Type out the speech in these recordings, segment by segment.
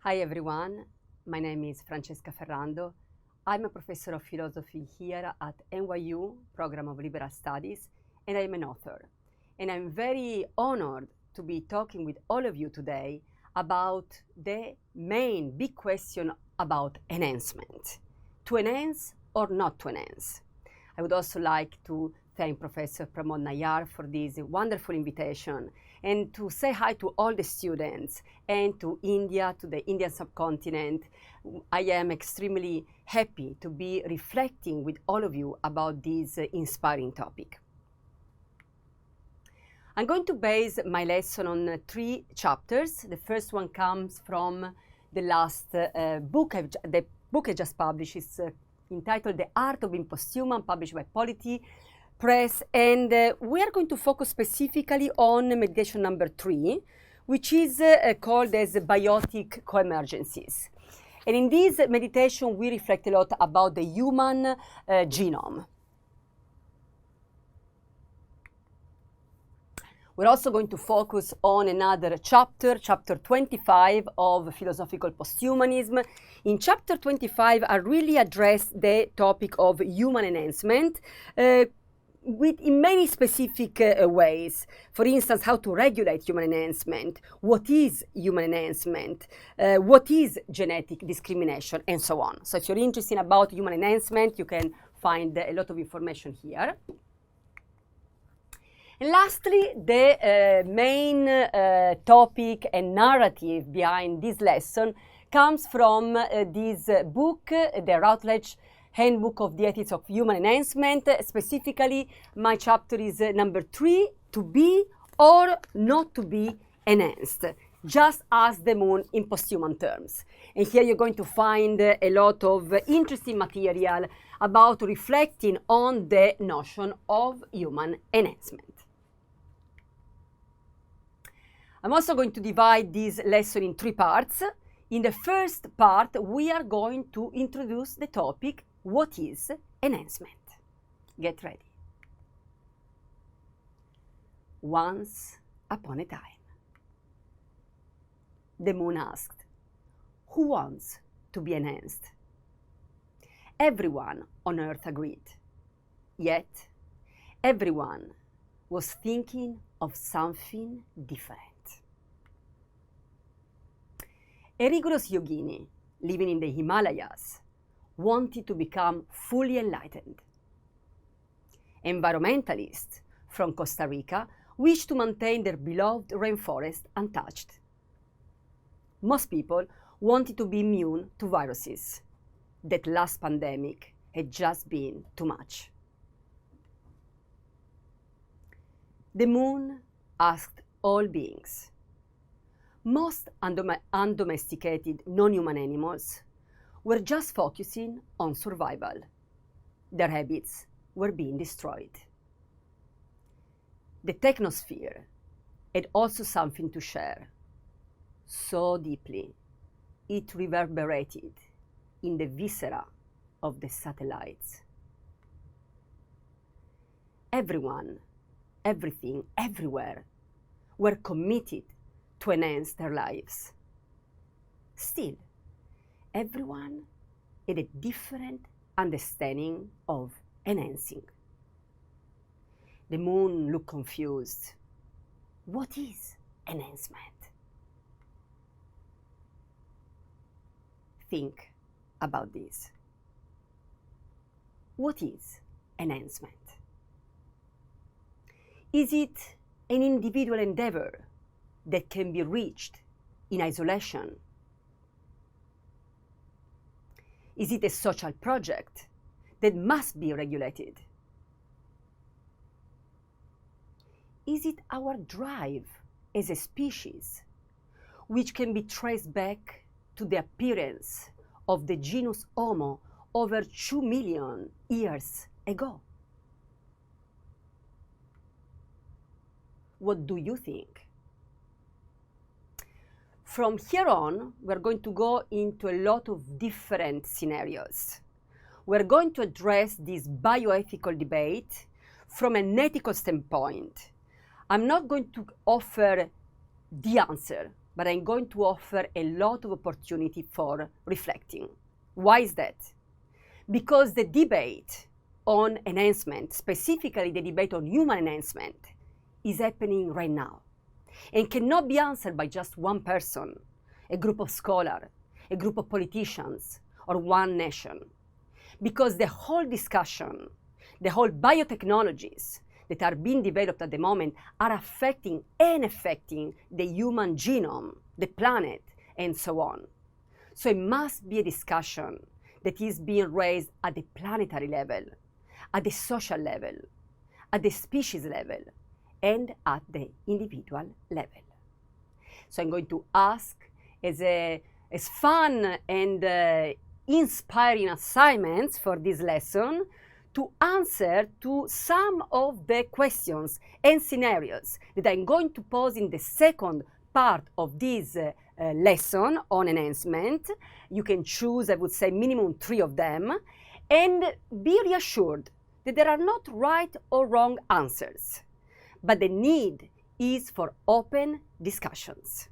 Hi everyone, my name is Francesca Ferrando. I'm a professor of philosophy here at NYU Program of Liberal Studies, and I'm an author. And I'm very honored to be talking with all of you today about the main big question about enhancement. To enhance or not to enhance? I would also like to thank Professor Pramod Nayar for this wonderful invitation and to say hi to all the students and to India, to the Indian subcontinent. I am extremely happy to be reflecting with all of you about this inspiring topic. I'm going to base my lesson on 3 chapters. The first one comes from the last book. The book I just published is entitled The Art of Being Posthuman, published by Polity Press, and we are going to focus specifically on meditation number 3, which is called as biotic coemergencies. And in this meditation, we reflect a lot about the human genome. We're also going to focus on another chapter, chapter 25 of philosophical posthumanism. In chapter 25, I really address the topic of human enhancement in many specific ways. For instance, how to regulate human enhancement, what is human enhancement, what is genetic discrimination, and so on. So if you're interested about human enhancement, you can find a lot of information here. And lastly, the main topic and narrative behind this lesson comes from this book, the Routledge Handbook of the Ethics of Human Enhancement. Specifically, my chapter is number 3, to be or not to be enhanced, just as the moon in posthuman terms. And here you're going to find a lot of interesting material about reflecting on the notion of human enhancement. I'm also going to divide this lesson in 3 parts. In the first part, we are going to introduce the topic, what is enhancement? Get ready. Once upon a time, the moon asked, who wants to be enhanced? Everyone on Earth agreed. Yet, everyone was thinking of something different. A rigorous yogini living in the Himalayas wanted to become fully enlightened. Environmentalists from Costa Rica wished to maintain their beloved rainforest untouched. Most people wanted to be immune to viruses. That last pandemic had just been too much. The moon asked all beings. Most undomesticated non-human animals were just focusing on survival. Their habits were being destroyed. The technosphere had also something to share. So deeply, it reverberated in the viscera of the satellites. Everyone, everything, everywhere were committed to enhance their lives. Still, everyone had a different understanding of enhancing. The moon looked confused. What is enhancement? Think about this. What is enhancement? Is it an individual endeavor that can be reached in isolation? Is it a social project that must be regulated? Is it our drive as a species, which can be traced back to the appearance of the genus Homo over 2 million years ago? What do you think? From here on, we're going to go into a lot of different scenarios. We're going to address this bioethical debate from an ethical standpoint. I'm not going to offer the answer but I'm going to offer a lot of opportunity for reflecting. Why is that? Because the debate on enhancement, specifically the debate on human enhancement, is happening right now and cannot be answered by just one person, a group of scholars, a group of politicians, or one nation. Because the whole discussion, the whole biotechnologies that are being developed at the moment are affecting the human genome, the planet, and so on. So it must be a discussion that is being raised at the planetary level, at the social level, at the species level, and at the individual level. So I'm going to ask, as fun and inspiring assignments for this lesson, to answer to some of the questions and scenarios that I'm going to pose in the second part of this lesson on enhancement. You can choose, I would say, minimum 3 of them, and be reassured that there are not right or wrong answers, but the need is for open discussions.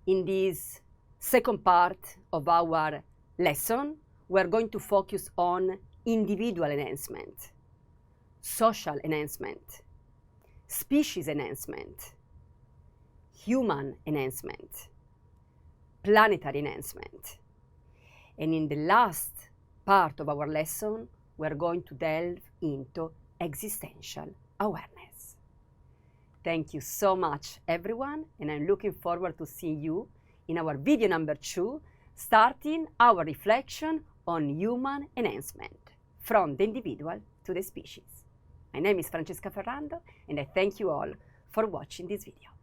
In this second part of our lesson, we're going to focus on individual enhancement, social enhancement, species enhancement, human enhancement, planetary enhancement. And in the last part of our lesson, we're going to delve into existential awareness. Thank you so much, everyone, and I'm looking forward to seeing you in our video number 2, starting our reflection on human enhancement, from the individual to the species. My name is Francesca Ferrando, and I thank you all for watching this video.